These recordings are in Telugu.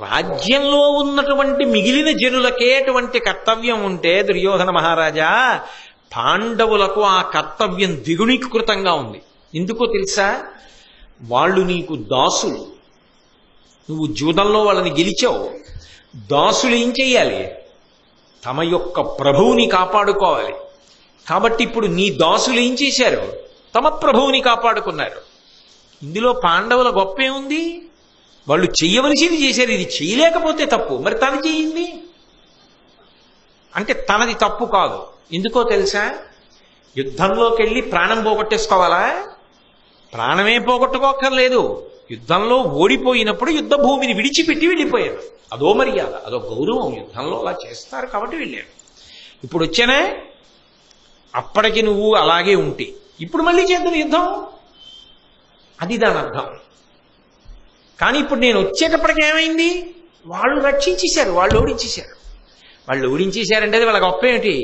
రాజ్యంలో ఉన్నటువంటి మిగిలిన జనులకే అటువంటి కర్తవ్యం ఉంటే దుర్యోధన మహారాజా, పాండవులకు ఆ కర్తవ్యం ద్విగుణీకృతంగా ఉంది. ఎందుకో తెలుసా? వాళ్ళు నీకు దాసులు. నువ్వు జూదంలో వాళ్ళని గెలిచావు. దాసులు ఏం చెయ్యాలి? తమ యొక్క ప్రభువుని కాపాడుకోవాలి. కాబట్టి ఇప్పుడు నీ దాసులు ఏం చేశారు? తమ ప్రభువుని కాపాడుకున్నారు. ఇందులో పాండవుల గొప్ప ఏముంది? వాళ్ళు చెయ్యవలసింది చేశారు. ఇది చేయలేకపోతే తప్పు. మరి తను చెయ్యింది అంటే తనది తప్పు కాదు. ఎందుకో తెలుసా? యుద్ధంలోకి వెళ్ళి ప్రాణం పోగొట్టేసుకోవాలా? ప్రాణమే పోగొట్టుకోక్కర్లేదు. యుద్ధంలో ఓడిపోయినప్పుడు యుద్ధ భూమిని విడిచిపెట్టి వెళ్ళిపోయారు. అదో మర్యాద, అదో గౌరవం. యుద్ధంలో అలా చేస్తారు కాబట్టి వెళ్ళారు. ఇప్పుడు వచ్చానే, అప్పటికి నువ్వు అలాగే ఉంటే ఇప్పుడు మళ్ళీ చేద్దాం యుద్ధం, అది దాని అర్థం. కానీ ఇప్పుడు నేను వచ్చేటప్పటికి ఏమైంది? వాళ్ళు రక్షించేశారు, వాళ్ళు ఓడించేశారు. వాళ్ళు ఓడించేశారంటే అది వాళ్ళ గొప్ప ఏమిటి?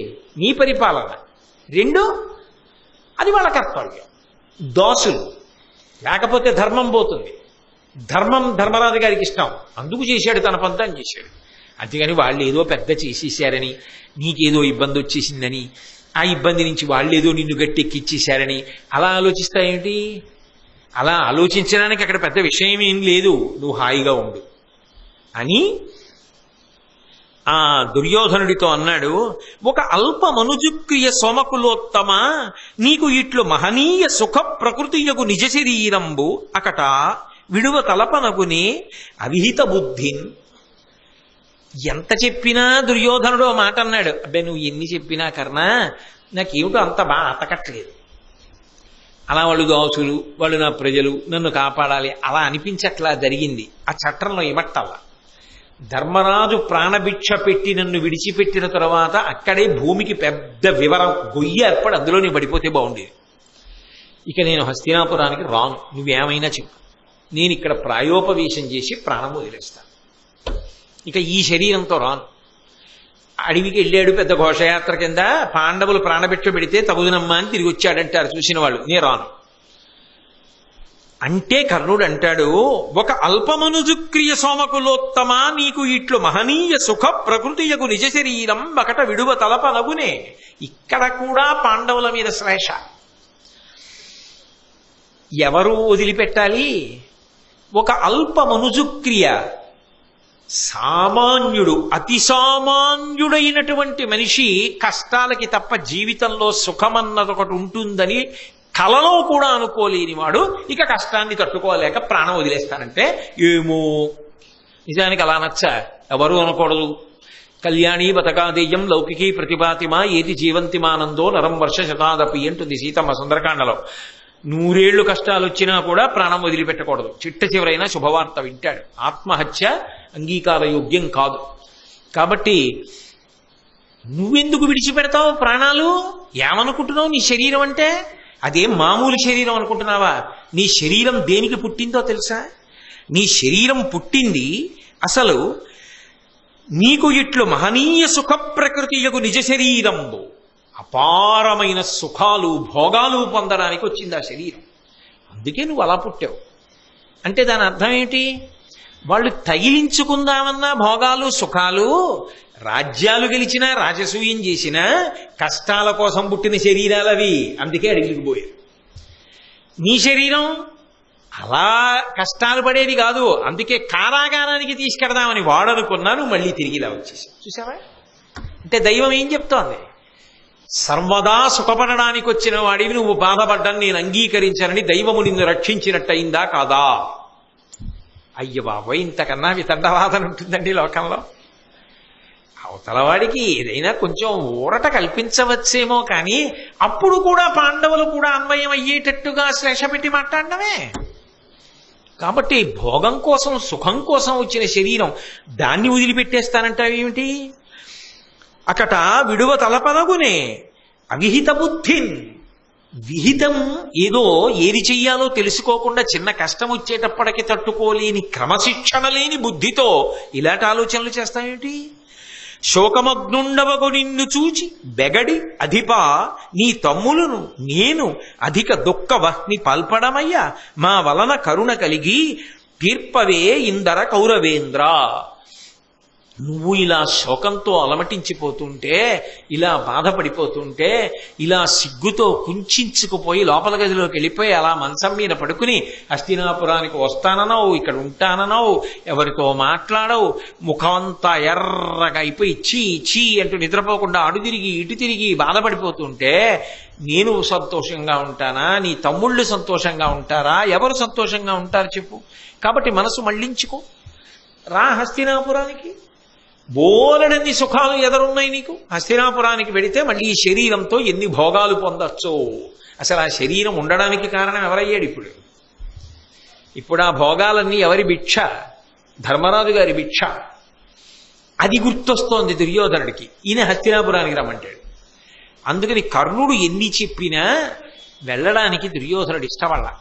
నీ పరిపాలన. రెండు, అది వాళ్ళ కర్తవ్యం. దాసులు లేకపోతే ధర్మం పోతుంది. ధర్మం ధర్మరాజు గారికి ఇష్టం, అందుకు చేశాడు, తన పంతం చేశాడు. అంతేగాని వాళ్ళు ఏదో పెద్ద చేసేసారని, నీకేదో ఇబ్బంది వచ్చేసిందని, ఆ ఇబ్బంది నుంచి వాళ్ళేదో నిన్ను గట్టెక్కిచ్చేశారని అలా ఆలోచిస్తాయేమిటి? అలా ఆలోచించడానికి అక్కడ పెద్ద విషయం ఏం లేదు. నువ్వు హాయిగా ఉండు అని ఆ దుర్యోధనుడితో అన్నాడు. ఒక అల్ప మనుజుక్రియ సోమకులోత్తమ, నీకు ఇట్లు మహనీయ సుఖ ప్రకృతియకు నిజ శరీరంబు అకట విడువ తలపనగునే అవిహిత బుద్ధిన్. ఎంత చెప్పినా దుర్యోధనుడు మాట అన్నాడు. అబ్బే, నువ్వు ఎన్ని చెప్పినా కర్ణా, నాకేమిటో అంత బాగా అతకట్లేదు. అలా వాళ్ళు దాసులు, వాళ్ళు నా ప్రజలు, నన్ను కాపాడాలి అలా అనిపించట్లా జరిగింది. ఆ చట్టంలో ఏమట్టాలా? ధర్మరాజు ప్రాణభిక్ష పెట్టి నన్ను విడిచిపెట్టిన తర్వాత అక్కడే భూమికి పెద్ద వివరం గొయ్యి ఏర్పడి అందులోనే పడిపోతే బాగుండేది. ఇక నేను హస్తినాపురానికి రాను, నువ్వేమైనా చెప్పు. నేను ఇక్కడ ప్రాయోపవేశం చేసి ప్రాణం వదిలేస్తాను. ఇక ఈ శరీరంతో రాను. అడవికి వెళ్ళాడు పెద్ద ఘోషయాత్ర కింద, పాండవులు ప్రాణభిక్ష పెడితే తగుదనమ్మా అని తిరిగి వచ్చాడంటారు చూసిన వాళ్ళు. నేను రాను అంటే కర్ణుడు అంటాడు, ఒక అల్పమనుజుక్రియ సోమకులోత్తమ, నీకు ఇట్లు మహనీయ సుఖ ప్రకృతియకు నిజ శరీరం ఒకట విడువ తలపనగునే. ఇక్కడ కూడా పాండవుల మీద శ్లేష. ఎవరు వదిలిపెట్టాలి? ఒక అల్ప మనుజుక్రియ, సామాన్యుడు, అతి సామాన్యుడైనటువంటి మనిషి కష్టాలకి తప్ప జీవితంలో సుఖమన్నది ఒకటి ఉంటుందని కలలో కూడా అనుకోలేని వాడు ఇక కష్టాన్ని తట్టుకోలేక ప్రాణం వదిలేస్తానంటే ఏమో. నిజానికి అలా నచ్చా, ఎవరు అనకూడదు. కళ్యాణి బతకాదేయం లౌకికీ ప్రతిభాతిమా ఏది జీవంతిమానందో నరం వర్ష శతాదపి అంటుంది సీతమ్మ సుందరకాండలో. 100 ఏళ్లు కష్టాలు వచ్చినా కూడా ప్రాణం వదిలిపెట్టకూడదు. చిట్ట చివరైనా శుభవార్త వింటాడు. ఆత్మహత్య అంగీకారయోగ్యం కాదు. కాబట్టి నువ్వెందుకు విడిచిపెడతావు ప్రాణాలు? ఏమనుకుంటున్నావు? నీ శరీరం అంటే అదేం మామూలు శరీరం అనుకుంటున్నావా? నీ శరీరం దేనికి పుట్టిందో తెలుసా? నీ శరీరం పుట్టింది అసలు నీకు ఇట్లు మహనీయ సుఖ ప్రకృతియకు నిజ శరీరంబు, అపారమైన సుఖాలు భోగాలు పొందడానికి వచ్చింది ఆ శరీరం. అందుకే నువ్వు అలా పుట్టావు. అంటే దాని అర్థం ఏంటి? వాళ్ళు తగిలించుకుందామన్నా భోగాలు సుఖాలు, రాజ్యాలు గెలిచినా రాజసూయం చేసినా కష్టాల కోసం పుట్టిన శరీరాలు అవి. అందుకే అడిగికి పోయారు. నీ శరీరం అలా కష్టాలు పడేది కాదు. అందుకే కారాగారానికి తీసుకెడదామని వాడనుకున్నాను, మళ్ళీ తిరిగి ఇలా వచ్చేసి. చూసావా? అంటే దైవం ఏం చెప్తోంది? సర్వదా సుఖపడడానికి వచ్చిన వాడివి నువ్వు బాధపడ్డాన్ని నేను అంగీకరించానని దైవము నిన్ను రక్షించినట్టయిందా కాదా? అయ్య బాబోయ్, ఇంతకన్నా వితండవాదన ఉంటుందండి లోకంలో. అవతలవాడికి ఏదైనా కొంచెం ఊరట కల్పించవచ్చేమో, కానీ అప్పుడు కూడా పాండవులు కూడా అన్వయం అయ్యేటట్టుగా శ్లేష పెట్టి మాట్లాడటమే. కాబట్టి భోగం కోసం సుఖం కోసం వచ్చిన శరీరం దాన్ని వదిలిపెట్టేస్తానంటావేమిటి? అకట విడువ తలపనగునే అవిహిత బుద్ధిన్. విహితం ఏదో ఏది చెయ్యాలో తెలుసుకోకుండా చిన్న కష్టం వచ్చేటప్పటికి తట్టుకోలేని క్రమశిక్షణ లేని బుద్ధితో ఇలాంటి ఆలోచనలు చేస్తాయేమిటి? శోకమగ్నుండవగు నిన్ను చూచి బెగడి అధిపా నీ తమ్ములను నేను అధిక దుఃఖ వహ్ని పాల్పడమయ్యా, మా వలన కరుణ కలిగి తీర్పవే ఇందర కౌరవేంద్ర. నువ్వు ఇలా శోకంతో అలమటించిపోతుంటే, ఇలా బాధపడిపోతుంటే, ఇలా సిగ్గుతో కుంచుకుపోయి లోపల గదిలోకి వెళ్ళిపోయి అలా మంచం మీద పడుకుని హస్తినాపురానికి వస్తానన్నావు, ఇక్కడ ఉంటానన్నావు, ఎవరితో మాట్లాడవు, ముఖమంతా ఎర్రగా అయిపోయి చీ చీ అంటూ నిద్రపోకుండా అడు తిరిగి ఇటు తిరిగి బాధపడిపోతుంటే నేను సంతోషంగా ఉంటానా, నీ తమ్ముళ్ళు సంతోషంగా ఉంటారా, ఎవరు సంతోషంగా ఉంటారు చెప్పు? కాబట్టి మనసు మళ్ళించుకో, రా హస్తినాపురానికి. బోలెడన్ని సుఖాలు ఎదురున్నాయి నీకు. హస్తినాపురానికి వెడితే మళ్ళీ ఈ శరీరంతో ఎన్ని భోగాలు పొందొచ్చో. అసలు ఆ శరీరం ఉండడానికి కారణం ఎవరయ్యాడు ఇప్పుడు? ఇప్పుడు ఆ భోగాలన్నీ ఎవరి భిక్ష? ధర్మరాజు గారి భిక్ష. అది గుర్తొస్తోంది దుర్యోధనుడికి. ఈయన హస్తినాపురానికి రమ్మంటాడు. అందుకని కర్ణుడు ఎన్ని చెప్పినా వెళ్ళడానికి దుర్యోధనుడు ఇష్టపడ్డా.